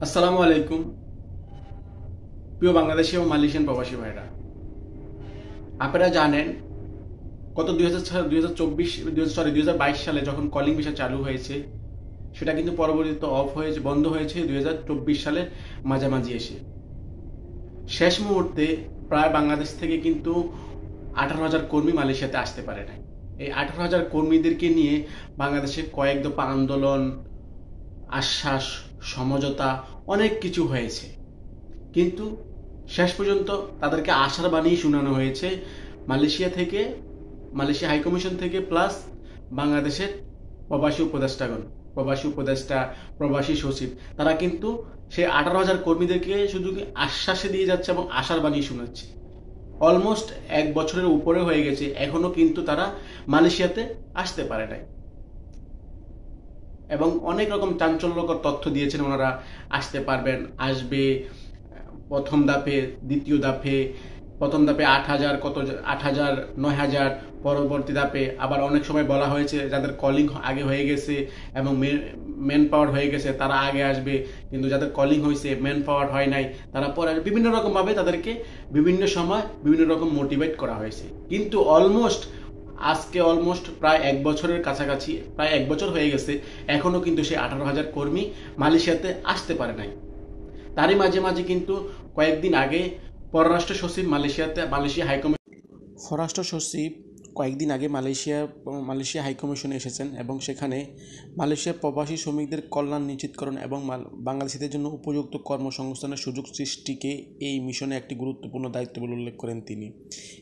আসসালামু আলাইকুম প্রিয় বাংলাদেশি ও মালয়েশিয়ান প্রবাসী ভাইরা। আপনারা জানেন গত 2022 সালে যখন কলিং ভিসা চালু হয়েছে, সেটা কিন্তু পরবর্তীতে বন্ধ হয়েছে 2024 সালের মাঝামাঝি এসে। শেষ মুহূর্তে প্রায় বাংলাদেশ থেকে কিন্তু 18,000 কর্মী মালয়েশিয়াতে আসতে পারে না। এই 18,000 কর্মীদেরকে নিয়ে বাংলাদেশে কয়েক দফা আন্দোলন, আশ্বাস, সমঝোতা অনেক কিছু হয়েছে, কিন্তু শেষ পর্যন্ত তাদেরকে আশার বাণী শোনানো হয়েছে মালয়েশিয়া হাইকমিশন থেকে, প্লাস বাংলাদেশের প্রবাসী উপদেষ্টা, প্রবাসী সচিব, তারা কিন্তু সেই 18,000 কর্মীদেরকে শুধু আশ্বাসে দিয়ে যাচ্ছে এবং আশার বাণী শোনাচ্ছে। অলমোস্ট 1 বছরের উপরে হয়ে গেছে, এখনো কিন্তু তারা মালয়েশিয়াতে আসতে পারে নাই এবং অনেক রকম চাঞ্চল্যকর তথ্য দিয়েছেন ওনারা। আসতে পারবেন, আসবে প্রথম ধাপে, দ্বিতীয় ধাপে, প্রথম ধাপে 8,000, 8,000, 9,000, পরবর্তী ধাপে আবার অনেক সময় বলা হয়েছে যাদের কলিং আগে হয়ে গেছে এবং ম্যান পাওয়ার হয়ে গেছে তারা আগে আসবে, কিন্তু যাদের কলিং হয়েছে ম্যান পাওয়ার হয় নাই তারা পরে আসবে। বিভিন্ন রকমভাবে তাদেরকে বিভিন্ন সময় বিভিন্ন রকম মোটিভেট করা হয়েছে, কিন্তু আজকে প্রায় 1 বছরের কাছাকাছি, প্রায় 1 বছর হয়ে গেছে, এখনো কিন্তু সেই 18,000 কর্মী মালয়েশিয়াতে আসতে পারে নাই। তারই মাঝে মাঝে কিন্তু কয়েকদিন আগে পররাষ্ট্র সচিব কয়েকদিন আগে মালয়েশিয়া হাইকমিশনে এসেছেন এবং সেখানে মালয়েশিয়া প্রবাসী শ্রমিকদের কল্যাণ নিশ্চিতকরণ এবং বাংলাদেশিদের জন্য উপযুক্ত কর্মসংস্থানের সুযোগ সৃষ্টিকে এই মিশনে একটি গুরুত্বপূর্ণ দায়িত্ব বলে উল্লেখ করেন তিনি।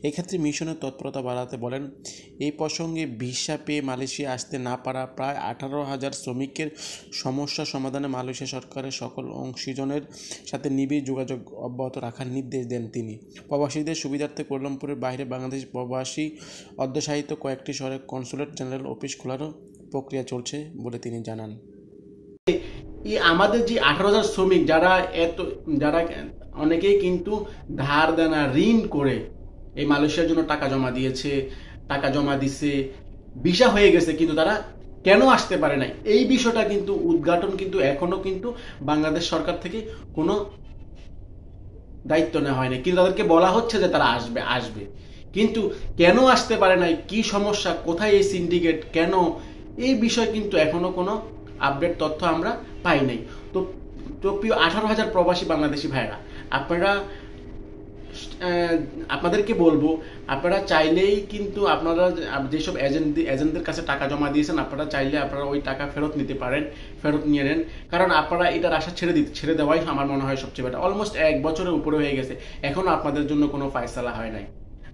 এক্ষেত্রে মিশনের তৎপরতা বাড়াতে বলেন। এই প্রসঙ্গে ভিসা পেয়ে মালয়েশিয়া আসতে না পারা প্রায় 18,000 শ্রমিকের সমস্যা সমাধানে মালয়েশিয়া সরকারের সকল অংশীজনের সাথে নিবিড় যোগাযোগ অব্যাহত রাখার নির্দেশ দেন তিনি। প্রবাসীদের সুবিধার্থে কুয়ালালামপুরের বাইরে বাংলাদেশ প্রবাসী অধ্যুষিত কয়েকটি শহরে কনসুলেট জেনারেল অফিস খোলারও প্রক্রিয়া চলছে বলে তিনি জানান। আমাদের যে 18,000 শ্রমিক যারা অনেকেই কিন্তু ধার দেনা ঋণ করে এই মালয়েশিয়ার জন্য টাকা জমা দিছে, ভিসা হয়ে গেছে, কিন্তু তারা কেন আসতে পারে নাই, এই বিষয়টা কিন্তু উদ্ঘাটন কিন্তু এখনো কিন্তু বাংলাদেশ সরকার থেকে কোনো দায়িত্ব নেওয়া হয়নি, কিন্তু তাদেরকে বলা হচ্ছে যে তারা আসবে, কিন্তু কেন আসতে পারে নাই, কি সমস্যা, কোথায় এই সিন্ডিকেট, কেন, এই বিষয় কিন্তু এখনো কোনো আপডেট তথ্য আমরা পাই নাই। তো প্রিয় 18,000 প্রবাসী বাংলাদেশি ভাইরা, আপনাদেরকে বলবো, আপনারা চাইলেই কিন্তু আপনারা যেসব এজেন্টদের কাছে টাকা জমা দিয়েছেন, আপনারা চাইলে আপনারা ওই টাকা ফেরত নিতে পারেন, ফেরত নিয়ে নেন, কারণ আপনারা এটার আশা ছেড়ে দেওয়াই আমার মনে হয় সবচেয়ে বেটার। অলমোস্ট 1 বছরের উপরে হয়ে গেছে, এখনো আপনাদের জন্য কোনো ফায়সালা হয় নাই।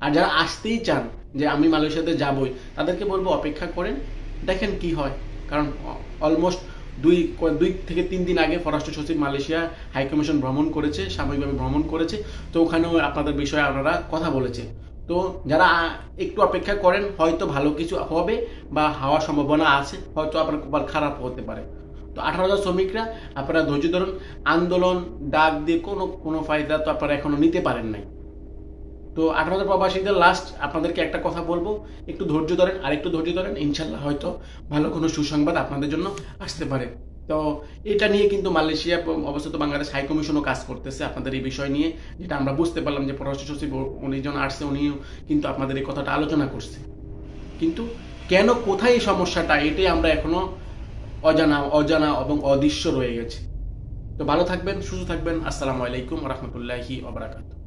আর যারা আসতেই চান যে আমি মালয়েশিয়াতে যাবই, তাদেরকে বলবো অপেক্ষা করেন, দেখেন কি হয়, কারণ অলমোস্ট 2 থেকে 3 দিন আগে পররাষ্ট্র সচিব মালয়েশিয়া হাইকমিশন সাময়িকভাবে ভ্রমণ করেছে, তো ওখানেও আপনাদের বিষয়ে আপনারা কথা বলেছে। তো যারা একটু অপেক্ষা করেন, হয়তো ভালো কিছু হবে বা হওয়ার সম্ভাবনা আছে, হয়তো আপনার কপাল খারাপ হতে পারে। তো 18,000 শ্রমিকরা, আপনারা ধৈর্য ধরুন। আন্দোলন ডাক দিয়ে কোনো ফায়দা তো আপনারা এখনো নিতে পারেন নাই। তো 18,000 প্রবাসীদের লাস্ট আপনাদেরকে একটা কথা বলবো, একটু ধৈর্য ধরেন, আরেকটু ধৈর্য ধরেন, ইনশাল্লাহ হয়তো ভালো কোনো সুসংবাদ আপনাদের জন্য আসতে পারে। তো এটা নিয়ে কিন্তু মালয়েশিয়া অবস্থিত বাংলাদেশ হাইকমিশনও কাজ করতেছে আপনাদের এই বিষয় নিয়ে, যেটা আমরা বুঝতে পারলাম যে পররাষ্ট্র সচিব উনি জন আসছে, উনিও কিন্তু আপনাদের এই কথাটা আলোচনা করছে, কিন্তু কেন, কোথায় এই সমস্যাটা, এটাই আমরা এখনো অজানা এবং অদৃশ্য রয়ে গেছে। তো ভালো থাকবেন, সুস্থ থাকবেন। আসসালামু আলাইকুম ওয়া রাহমাতুল্লাহি ওয়া বারাকাতুহু।